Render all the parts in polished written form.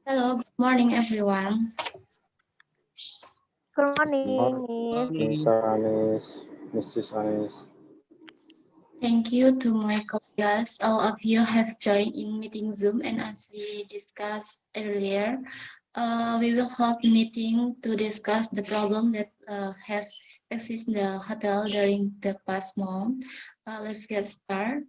Hello, good morning, everyone. Good morning, Miss. Morning. Mrs. Anis. Thank you to my colleagues. All of you have joined in meeting Zoom, and as we discussed earlier, we will hold meeting to discuss the problem that have existed in the hotel during the past month. Let's get started.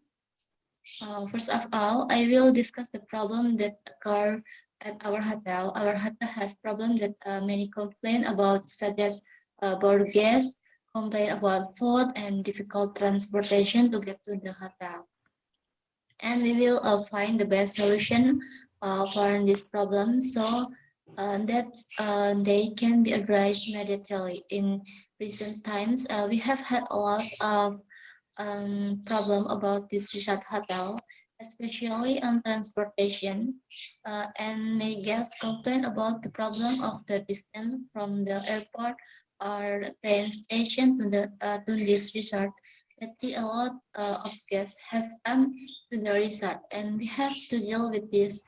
First of all, I will discuss the problem that occur at our hotel. Our hotel has problems that many complain about, such as bored guests, complain about food and difficult transportation to get to the hotel. And we will find the best solution for this problem so that they can be addressed immediately. In recent times, we have had a lot of problem about this resort hotel, especially on transportation. And many guests complain about the problem of the distance from the airport or train station to this resort. That a lot of guests have come to the resort, and we have to deal with this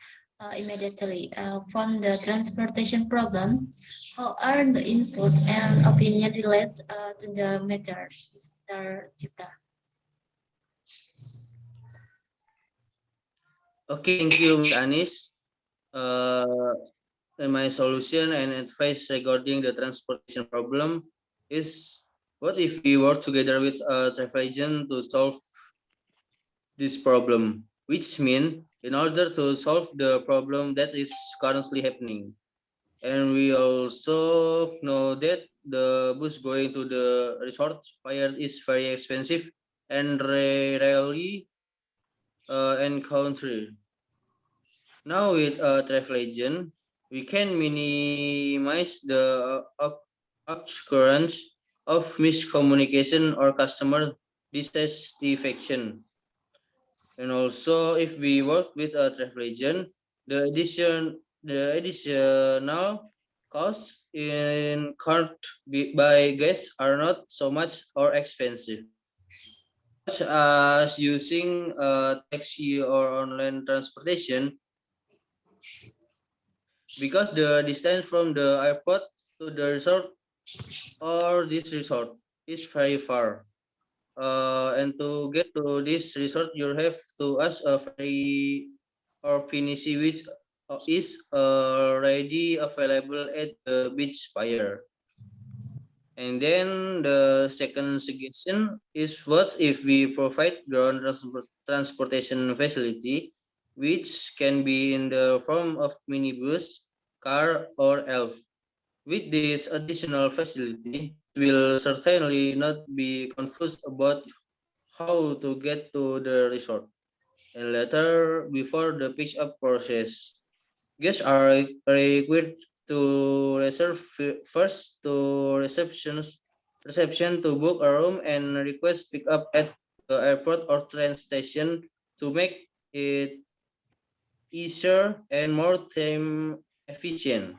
immediately. From the transportation problem, how are the input and opinion relates to the matter, Mr. Cipta? Okay, thank you, Ms. Anis. Uh, and my solution and advice regarding the transportation problem is what if we work together with a travel agent to solve this problem, which mean in order to solve the problem that is currently happening. And we also know that the bus going to the resort fire is very expensive and rarely encountered. Now with a travel agent, we can minimize the occurrence of miscommunication or customer dissatisfaction. And also, if we work with a travel agent, the additional costs incurred by guests are not so much or expensive, such as using a taxi or online transportation, because the distance from the airport to the resort or this resort is very far. And to get to this resort, you have to ask a ferry or Pinisi, which is already available at the beach pier. And then the second suggestion is what if we provide ground transportation facility, which can be in the form of minibus, car, or elf. With this additional facility, will certainly not be confused about how to get to the resort. And later, before the pick-up process, guests are required to reserve first to reception to book a room and request pick-up at the airport or train station to make it easier and more time efficient.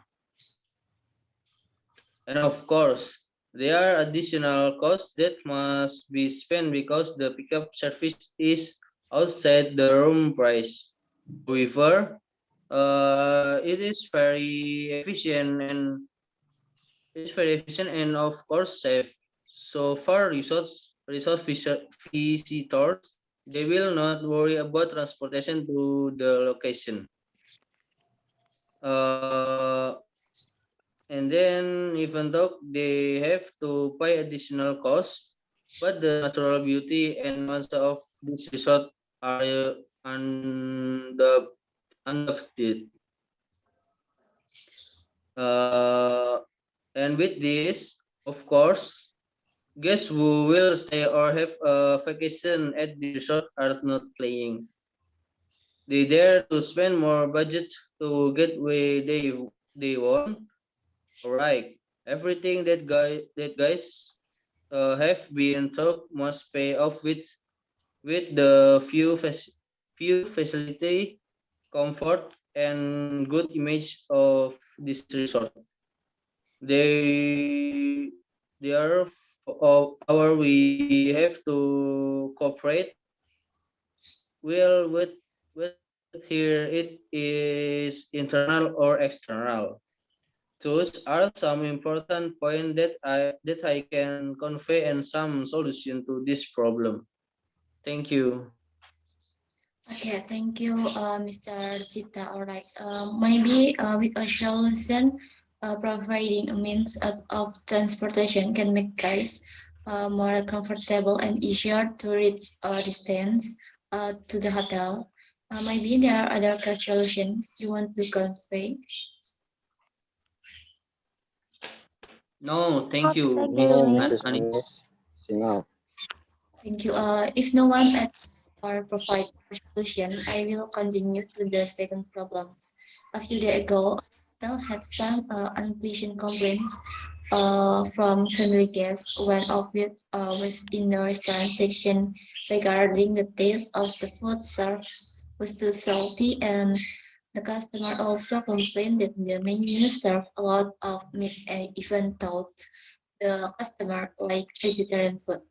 And of course, there are additional costs that must be spent because the pickup service is outside the room price. However, it is very efficient and of course safe. So for visitors, they will not worry about transportation to the location. Uh, and then even though they have to pay additional costs, but the natural beauty and wonders of this resort are undoubted. Uh, and with this, of course, guests who will stay or have a vacation at the resort are not playing. They dare to spend more budget to get where they want. Alright, everything that guys have been taught must pay off with the few facility, comfort, and good image of this resort. They they are of our we have to cooperate well with here it is internal or external. Those are some important points that I can convey and some solution to this problem. Thank you. Okay, thank you, Mr. Cipta. All right. Maybe with a solution, providing a means of transportation can make guys more comfortable and easier to reach distance to the hotel. Maybe there are other solutions you want to convey. No, thank Okay, you, thank you, Miss No, Miss. Mrs. Anis. Anis. Sing out. Thank you. If no one at or provide a solution, I will continue to the second problems. A few days ago, hotel had some unpleasant complaints from family guests, one of which was in the restaurant section regarding the taste of the food served was too salty, and the customer also complained that the menu served a lot of meat and even thought the customer like vegetarian food.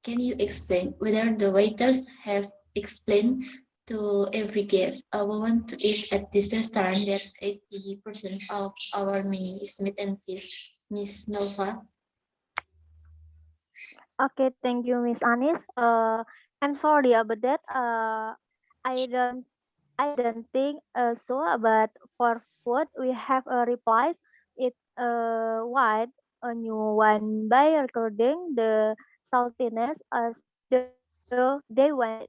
Can you explain whether the waiters have explained to every guest we want to eat at this restaurant that 80% of our menu is meat and fish, Miss Nova? Okay, thank you, Miss Anis. I'm sorry about that. I don't, I don't think so. But for food, we have a reply. It white a new one by recording the saltiness as the they wanted.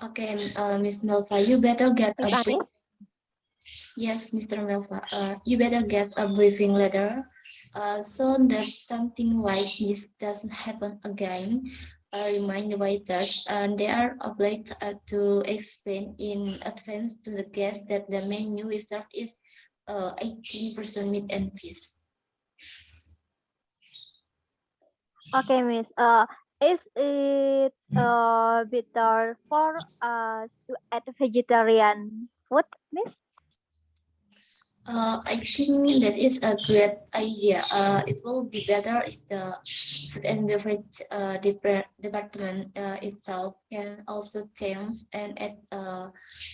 Okay, Miss Melva, you better get Miss a Anis. brief. Yes, Mr. Melva, you better get a briefing letter so that something like this doesn't happen again. Remind the waiters they are obliged to explain in advance to the guests that the menu we serve is 80% meat and fish. Okay, Miss. Is it better for us to add vegetarian food, Miss? I think that is a great idea. It will be better if the food and beverage department itself can also change and add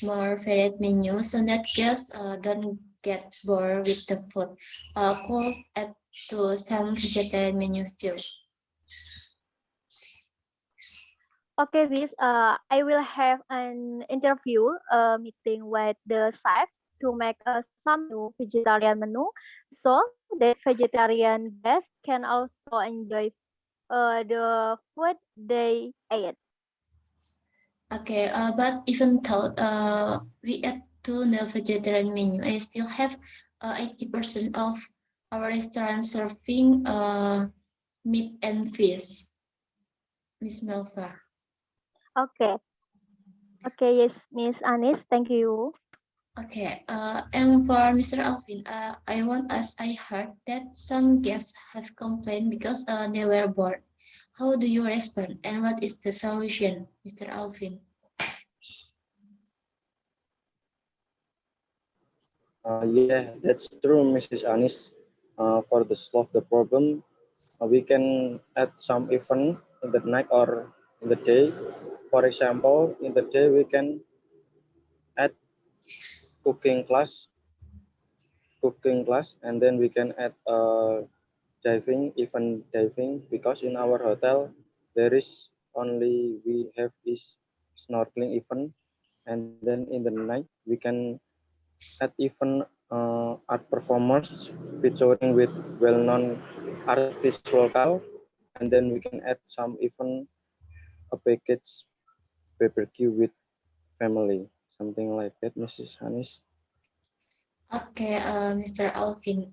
more varied menu so that guests don't get bored with the food. Could add to some vegetarian menus too. Okay, Miss. I will have an interview meeting with the chef to make some new vegetarian menu, so that vegetarian guests can also enjoy the food they ate. Okay, but even though we add to the vegetarian menu, I still have 80% of our restaurant serving meat and fish, Miss Melva. Okay. Okay, yes, Miss Anis. Thank you. Okay, and for Mr. Alvin, I heard that some guests have complained because they were bored. How do you respond, and what is the solution, Mr. Alvin? Yeah, that's true, Mrs. Anis. For the solve the problem, we can add some event in the night or in the day. For example, in the day we can add cooking class, and then we can add diving, even diving, because in our hotel there is only we have is snorkeling event, and then in the night we can add even art performance featuring with well-known artists local, and then we can add some even a package barbecue with family, something like that, Mrs. Hanis. Okay, Mr. Alvin,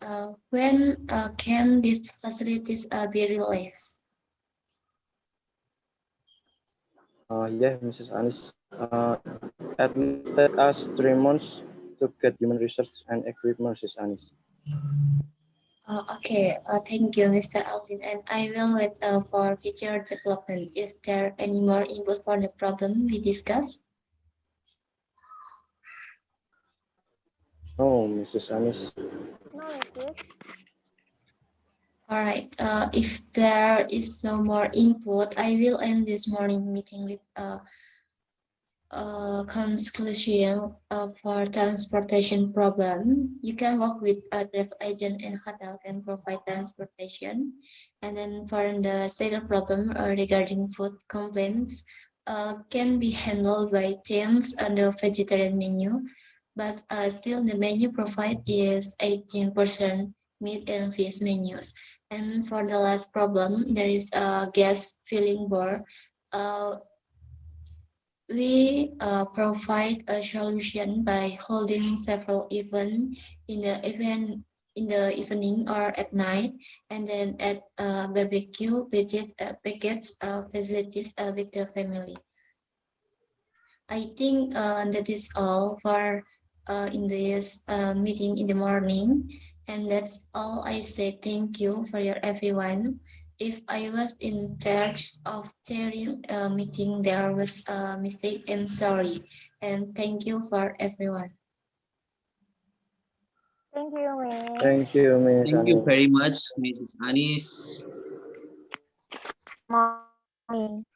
when can these facilities be released? Yeah, Mrs. Anis. At least let us 3 months to get human research and equipment, Mrs. Anis. Okay, thank you, Mr. Alvin, and I will wait for future development. Is there any more input for the problem we discussed? No, Mrs. Anis. No, Mrs. All right. If there is no more input, I will end this morning meeting with conclusion for transportation problem. You can work with a travel agent and hotel can provide transportation. And then for the second problem regarding food complaints, can be handled by teams under vegetarian menu, but still the menu provide is 18% meat and fish menus. And for the last problem, there is a gas filling bar. Uh, we provide a solution by holding several events in the evening or at night, and then at barbecue visit package facilities with the family. I think that is all for in this meeting in the morning, and that's all I say. Thank you for your everyone. If I was in charge of chairing a meeting, there was a mistake. I'm sorry, and thank you for everyone. Thank you, Miss. Thank you, Miss Thank you Ani. very much, Mrs. Anis. Morning.